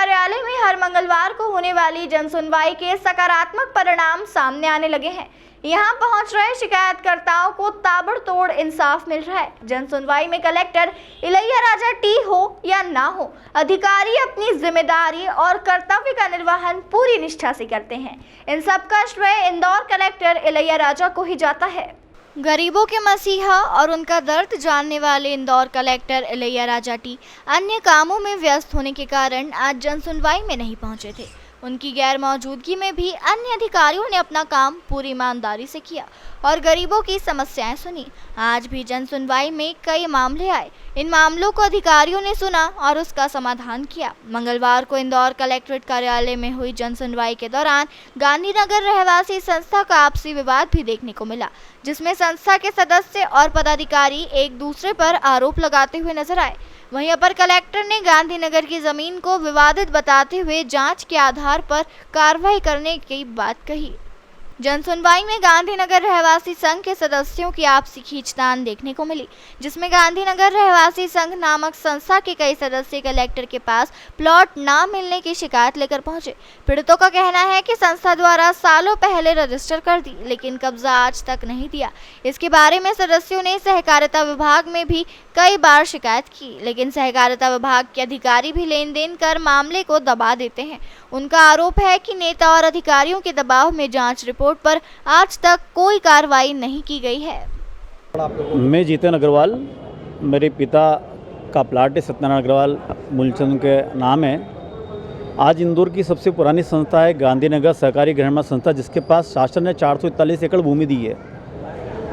कार्यालय में हर मंगलवार को होने वाली जनसुनवाई के सकारात्मक परिणाम सामने आने लगे हैं। यहां पहुंच रहे शिकायतकर्ताओं को ताबड़तोड़ इंसाफ मिल रहा है। जनसुनवाई में कलेक्टर इलैयाराजा टी हो या ना हो, अधिकारी अपनी जिम्मेदारी और कर्तव्य का निर्वहन पूरी निष्ठा से करते हैं। इन सब का श्रेय इंदौर कलेक्टर इलैयाराजा को ही जाता है। गरीबों के मसीहा और उनका दर्द जानने वाले इंदौर कलेक्टर इलैयाराजा टी अन्य कामों में व्यस्त होने के कारण आज जनसुनवाई में नहीं पहुंचे थे। उनकी गैर मौजूदगी में भी अन्य अधिकारियों ने अपना काम पूरी ईमानदारी से किया और गरीबों की समस्याएं सुनी। आज भी जनसुनवाई में कई मामले आए। इन मामलों को अधिकारियों ने सुना और उसका समाधान किया। मंगलवार को इंदौर कलेक्ट्रेट कार्यालय में हुई जनसुनवाई के दौरान गांधीनगर रहवासी संस्था का आपसी विवाद भी देखने को मिला, जिसमें संस्था के सदस्य और पदाधिकारी एक दूसरे पर आरोप लगाते हुए नजर आए। वहीं अपर कलेक्टर ने गांधीनगर की जमीन को विवादित बताते हुए जांच के आधार पर कार्रवाई करने की बात कही। जनसुनवाई में गांधीनगर रहवासी संघ के सदस्यों की आपसी खींचतान देखने को मिली, जिसमें गांधीनगर रहवासी संघ नामक संस्था के कई सदस्य कलेक्टर के पास प्लॉट ना मिलने की शिकायत लेकर पहुंचे। पीड़ितों का कहना है कि संस्था द्वारा सालों पहले रजिस्टर कर दी, लेकिन कब्जा आज तक नहीं दिया। इसके बारे में सदस्यों ने सहकारिता विभाग में भी कई बार शिकायत की, लेकिन सहकारिता विभाग के अधिकारी भी लेन देन कर मामले को दबा देते हैं। उनका आरोप है कि नेता और अधिकारियों के दबाव में जांच रिपोर्ट पर आज तक कोई कार्रवाई नहीं की गई है। मैं जीतन अग्रवाल, मेरे पिता का प्लाट है सत्यनारायण अग्रवाल मूलचंद के नाम है। आज इंदौर की सबसे पुरानी संस्था है गांधीनगर सहकारी ग्रामीण संस्था, जिसके पास शासन ने 441 एकड़ भूमि दी है,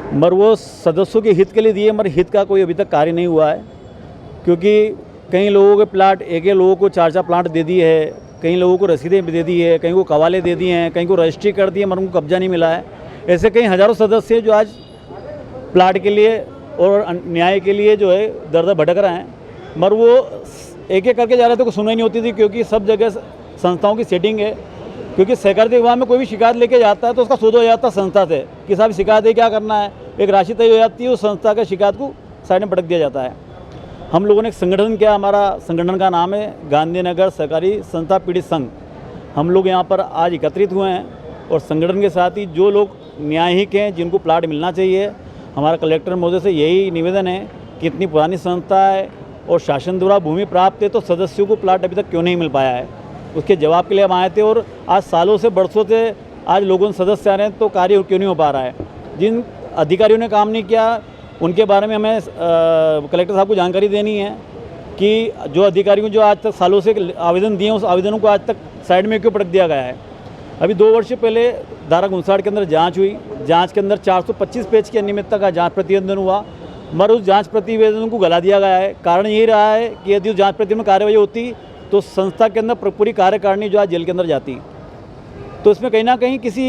मगर वो सदस्यों के हित के लिए दिए, मगर हित का कोई अभी तक कार्य नहीं हुआ है। क्योंकि कई लोगों के प्लाट, एक लोगों को 4-4 प्लाट दे दी है, कई लोगों को रसीदें भी दे दी है, कहीं को कवाले दे दिए हैं, कहीं को रजिस्ट्री कर दी है, मगर उनको कब्जा नहीं मिला है। ऐसे कई हज़ारों सदस्य जो आज प्लाट के लिए और न्याय के लिए जो है दर भटक रहे हैं, मगर वो एक एक करके जा रहे थे, कोई सुनवाई नहीं होती थी। क्योंकि सब जगह संस्थाओं की सेटिंग है। क्योंकि सहकारिता विभाग में कोई भी शिकायत लेके जाता है तो उसका सौदा हो जाता है संस्था से कि साहब शिकायत है, क्या करना है, एक राशि तय हो जाती है, उस संस्था का शिकायत को साइड में पटक दिया जाता है। हम लोगों ने एक संगठन किया, हमारा संगठन का नाम है गांधीनगर सहकारी संस्था पीड़ित संघ। हम लोग यहाँ पर आज एकत्रित हुए हैं और संगठन के साथ ही जो लोग न्यायिक हैं, जिनको प्लाट मिलना चाहिए, हमारा कलेक्टर महोदय से यही निवेदन है कि इतनी पुरानी संस्था है और शासन द्वारा भूमि प्राप्त है, तो सदस्यों को प्लाट अभी तक क्यों नहीं मिल पाया है, उसके जवाब के लिए हम आए थे। और आज सालों से बरसों से आज लोगों सदस्य आ रहे हैं, तो कार्य क्यों नहीं हो पा रहा है। जिन अधिकारियों ने काम नहीं किया उनके बारे में हमें कलेक्टर साहब को जानकारी देनी है कि जो अधिकारियों जो आज तक सालों से आवेदन दिए, उस आवेदनों को आज तक साइड में क्यों पटक दिया गया है। अभी 2 वर्ष पहले धारा 59 के अंदर जांच हुई, जांच के अंदर 425 पेज की अनियमितता का जांच प्रतिवेदन हुआ, मगर उस जांच प्रतिवेदन को गला दिया गया है। कारण ये रहा है कि यदि उस जांच प्रतिवेदन में कार्रवाई होती तो संस्था के अंदर पूरी कार्यकारिणी जो आज जेल के अंदर जाती, तो इसमें कहीं ना कहीं किसी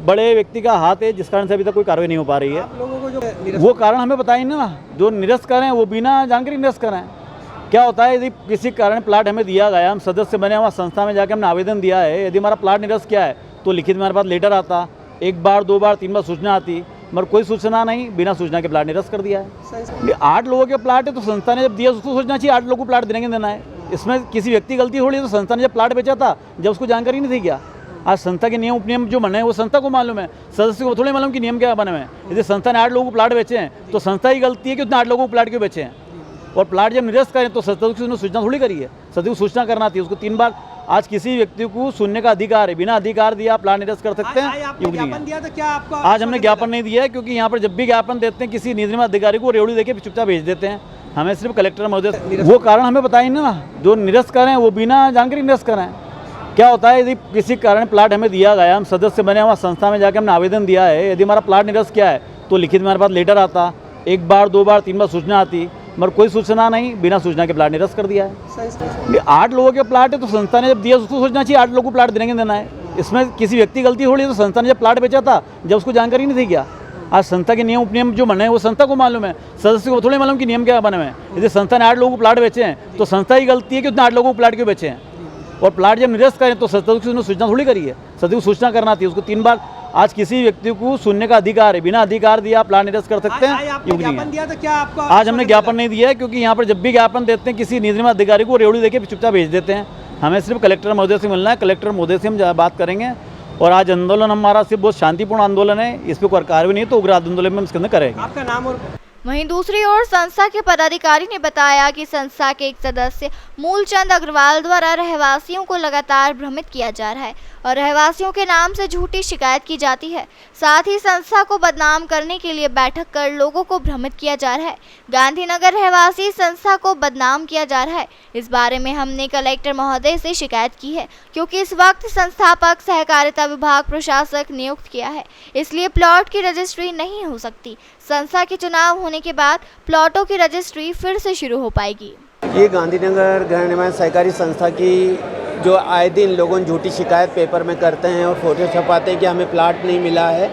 बड़े व्यक्ति का हाथ है, जिस कारण से अभी तक कोई कार्रवाई नहीं हो पा रही है। आप लोगों को जो वो कारण हमें बताइए ना, जो निरस्त करें वो बिना जानकारी निरस्त करें। क्या होता है, यदि किसी कारण प्लाट हमें दिया गया, हम सदस्य बने, वहाँ संस्था में जाकर हमने आवेदन दिया है, यदि हमारा प्लाट निरस्त किया है तो लिखित में हमारे पास लेटर आता, 1 बार 2 बार 3 बार सूचना आती, मगर कोई सूचना नहीं, बिना सूचना के प्लाट निरस्त कर दिया है। 8 लोगों के प्लाट है तो संस्था ने जब दिया उसको सोचना चाहिए 8 लोगों को प्लाट देना है। इसमें किसी व्यक्ति गलती थोड़ी है। तो संस्था ने जब प्लाट बेचा था, जब उसको जानकारी नहीं थी क्या। आज संस्था के नियम उपनियम जो बने हैं वो संस्था को मालूम है, सदस्य को थोड़ी मालूम कि नियम क्या बने हुए हैं। यदि संस्था ने 8 लोगों को प्लाट बेचे हैं तो संस्था की गलती है कि उसने 8 लोगों को प्लाट क्यों बेचे हैं। और प्लाट जब निरस्त करें तो सदस्य की उसने सूचना थोड़ी करी है, सदस्य को सूचना करना थी, उसको 3 बार। आज किसी व्यक्ति को सुनने का अधिकार है, बिना अधिकार दिया प्लाट निरस्त कर सकते हैं। आज हमने ज्ञापन नहीं दिया है, क्योंकि यहाँ पर जब भी ज्ञापन देते हैं किसी निजी अधिकारी को रेवड़ी देके चुपचाप भेज देते हैं। हमें सिर्फ कलेक्टर महोदय वो कारण हमें बताइए ना, जो निरस्त करें वो बिना जानकारी निरस्त करें। क्या होता है, यदि किसी कारण प्लाट हमें दिया गया, हम सदस्य बने, वहाँ संस्था में जाकर हमने आवेदन दिया है, यदि हमारा प्लाट निरस्त किया है तो लिखित में हमारे पास लेटर आता, 1 बार 2 बार 3 बार सूचना आती, मगर कोई सूचना नहीं, बिना सूचना के प्लाट निरस्त कर दिया है। 8 लोगों के प्लाट है तो संस्था ने जब दिया उसको सोचना चाहिए 8 लोगों को प्लाट देना है। इसमें किसी व्यक्ति गलती थोड़ी है। तो संस्था ने जब प्लाट बेचा था, जब उसको जानकारी नहीं थी क्या। आज संस्था के नियम उपनियम जो बने हैं वो संस्था को मालूम है, सदस्य को थोड़ी मालूम कि नियम क्या बने हुए हैं। यदि संस्था ने 8 लोगों को प्लाट बेचे हैं तो संस्था की गलती है कि उसने 8 लोगों को प्लाट क्यों बेचे हैं। और प्लाट जब निरस्त करें तो सदस्य की उसने सूचना थोड़ी करी है, सदस्य को सूचना करना थी, उसको 3 बार। आज किसी व्यक्ति को सुनने का अधिकार है, बिना अधिकार दिया प्लाट निरस्त कर सकते हैं। आज हमने ज्ञापन नहीं दिया है, क्योंकि यहाँ पर जब भी ज्ञापन देते हैं किसी निजी अधिकारी को रेवड़ी देके चुपचाप भेज देते हैं। हमें सिर्फ कलेक्टर महोदय से मिलना है, कलेक्टर महोदय से हम बात करेंगे। और आज आंदोलन हमारा सिर्फ बहुत शांतिपूर्ण आंदोलन है, इस पर कोई कार्रवाई नहीं तो उग्र आंदोलन में हम इसके अंदर करेंगे। आपका नाम और वहीं दूसरी ओर संस्था के पदाधिकारी ने बताया कि संस्था के एक सदस्य मूलचंद अग्रवाल द्वारा रहवासियों को लगातार भ्रमित किया जा रहा है और रहवासियों के नाम से झूठी शिकायत की जाती है। साथ ही संस्था को बदनाम करने के लिए बैठक कर लोगों को भ्रमित किया जा रहा है। गांधीनगर रहवासी संस्था को बदनाम किया जा रहा है। इस बारे में हमने कलेक्टर महोदय से शिकायत की है, क्योंकि इस वक्त संस्थापक सहकारिता विभाग प्रशासक नियुक्त किया है, इसलिए प्लॉट की रजिस्ट्री नहीं हो सकती। संस्था के चुनाव होने के बाद प्लॉटों की रजिस्ट्री फिर से शुरू हो पाएगी। ये गांधीनगर गृह निर्माण सहकारी संस्था की जो आए दिन लोगों झूठी शिकायत पेपर में करते हैं और फोटो छपाते हैं कि हमें प्लाट नहीं मिला है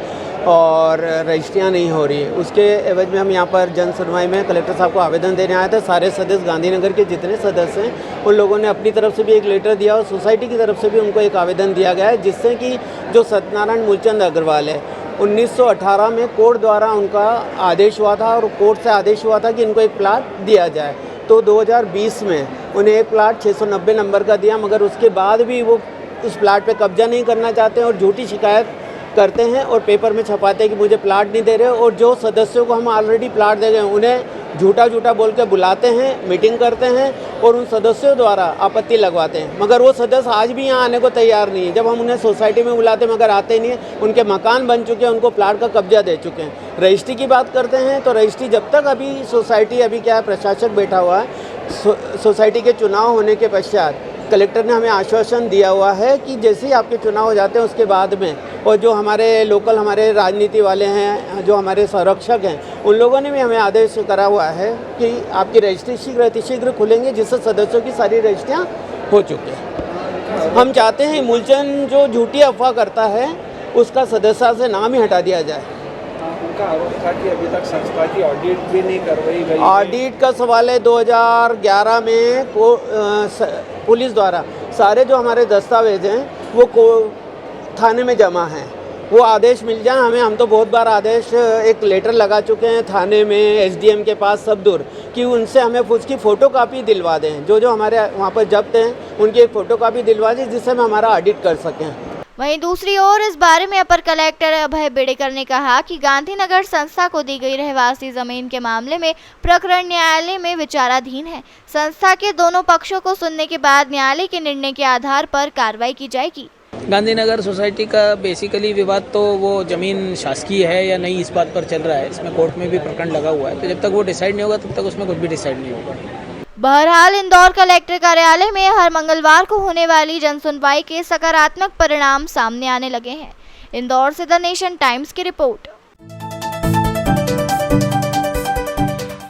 और रजिस्ट्रियाँ नहीं हो रही है, उसके एवज में हम यहाँ पर जन सुनवाई में कलेक्टर साहब को आवेदन देने आए थे। सारे सदस्य गांधीनगर के जितने सदस्य हैं उन लोगों ने अपनी तरफ से भी एक लेटर दिया और सोसाइटी की तरफ से भी उनको एक आवेदन दिया गया है, जिससे कि जो सत्यनारायण मूलचंद अग्रवाल है 1918 में कोर्ट द्वारा उनका आदेश हुआ था और कोर्ट से आदेश हुआ था कि इनको एक प्लाट दिया जाए। तो 2020 में उन्हें एक प्लाट 690 नंबर का दिया, मगर उसके बाद भी वो उस प्लाट पे कब्जा नहीं करना चाहते हैं और झूठी शिकायत करते हैं और पेपर में छपाते हैं कि मुझे प्लाट नहीं दे रहे। और जो सदस्यों को हम ऑलरेडी प्लाट दे गए उन्हें झूठा बोल के बुलाते हैं, मीटिंग करते हैं और उन सदस्यों द्वारा आपत्ति लगवाते हैं, मगर वो सदस्य आज भी यहाँ आने को तैयार नहीं है। जब हम उन्हें सोसाइटी में बुलाते हैं मगर आते नहीं हैं। उनके मकान बन चुके हैं, उनको प्लाट का कब्जा दे चुके हैं। रजिस्ट्री की बात करते हैं तो रजिस्ट्री जब तक अभी सोसाइटी अभी क्या है, प्रशासक बैठा हुआ है, सोसाइटी के चुनाव होने के पश्चात कलेक्टर ने हमें आश्वासन दिया हुआ है कि जैसे ही आपके चुनाव हो जाते हैं उसके बाद में, और जो हमारे लोकल हमारे राजनीति वाले हैं, जो हमारे संरक्षक हैं, उन लोगों ने भी हमें आदेश करा हुआ है कि आपकी रजिस्ट्री शीघ्र खुलेंगे, जिससे सदस्यों की सारी रजिस्ट्रियाँ हो चुकी हैं। हम चाहते हैं मूलचंद जो झूठी अफवाह करता है उसका सदस्यता से नाम ही हटा दिया जाए। उनका आरोप था कि अभी तक संस्था की ऑडिट भी नहीं करवाई गई। ऑडिट का सवाल है। 2011 में पुलिस द्वारा सारे जो हमारे दस्तावेज हैं वो थाने में जमा हैं, वो आदेश मिल जाए हमें। हम तो बहुत बार आदेश एक लेटर लगा चुके हैं थाने में, एसडीएम के पास, सब दूर, कि उनसे हमें उसकी फ़ोटोकॉपी दिलवा दें। जो हमारे वहाँ पर जब्त हैं उनकी एक फ़ोटोकॉपी दिलवा दें, जिससे हम हमारा ऑडिट कर सकें। वहीं दूसरी ओर इस बारे में अपर कलेक्टर अभय बेडेकर ने कहा कि गांधीनगर संस्था को दी गई रहवासी जमीन के मामले में प्रकरण न्यायालय में विचाराधीन है। संस्था के दोनों पक्षों को सुनने के बाद न्यायालय के निर्णय के आधार पर कार्रवाई की जाएगी। गांधीनगर सोसाइटी का बेसिकली विवाद तो वो ज़मीन शासकीय है या नहीं, इस बात पर चल रहा है। इसमें कोर्ट में भी प्रकरण लगा हुआ है, तो जब तक वो डिसाइड नहीं होगा तब तक उसमें कुछ भी डिसाइड नहीं होगा। बहरहाल इंदौर कलेक्टर कार्यालय में हर मंगलवार को होने वाली जनसुनवाई के सकारात्मक परिणाम सामने आने लगे हैं। इंदौर से द नेशन टाइम्स की रिपोर्ट।